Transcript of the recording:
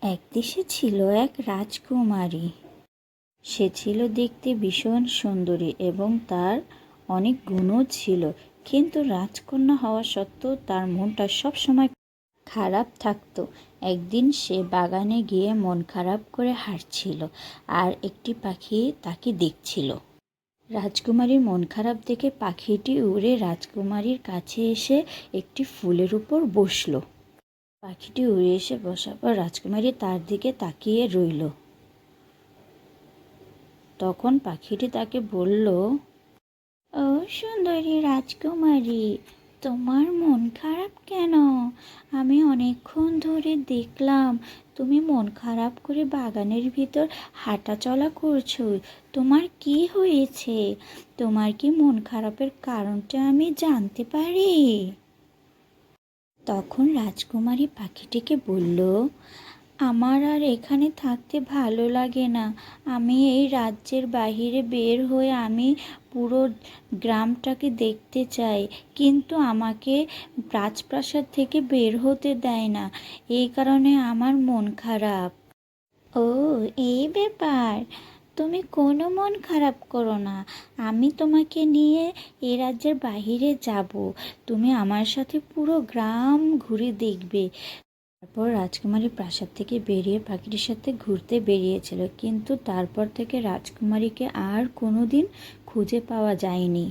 এক দেশে ছিল এক রাজকুমারী। সে ছিল দেখতে ভীষণ সুন্দরী এবং তার অনেক গুণও ছিল। কিন্তু রাজকন্যা হওয়া সত্ত্বেও তার মনটা সবসময় খারাপ থাকতো। একদিন সে বাগানে গিয়ে মন খারাপ করে হাঁটছিল, আর একটি পাখি তাকে দেখছিল। রাজকুমারীর মন খারাপ দেখে পাখিটি উড়ে রাজকুমারীর কাছে এসে একটি ফুলের উপর বসলো। পাখিটি উড়ে এসে বসার পর রাজকুমারী তার দিকে তাকিয়ে রইল। তখন পাখিটি তাকে বলল, ও সুন্দরী রাজকুমারী, তোমার মন খারাপ কেন? আমি অনেকক্ষণ ধরে দেখলাম তুমি মন খারাপ করে বাগানের ভিতর হাঁটাচলা করছো। তোমার কি হয়েছে? তোমার কি মন খারাপের কারণটা আমি জানতে পারি? তখন রাজকুমারী পাখিটিকে বলল, আমার আর এখানে থাকতে ভালো লাগে না। আমি এই রাজ্যের বাহিরে বের হয়ে আমি পুরো গ্রামটাকে দেখতে চাই, কিন্তু আমাকে রাজপ্রাসাদ থেকে বের হতে দেয় না। এই কারণে আমার মন খারাপ। ও, এই ব্যাপার। তুমি কোনো মন খারাপ করো না। আমি তোমাকে নিয়ে এ রাজ্যের বাহিরে যাব। তুমি আমার সাথে পুরো গ্রাম ঘুরে দেখবে। তারপর রাজকুমারী প্রাসাদ থেকে বেরিয়ে পাখিটির সাথে ঘুরতে বেরিয়েছিল, কিন্তু তারপর থেকে রাজকুমারীকে আর কোনোদিন খুঁজে পাওয়া যায়নি।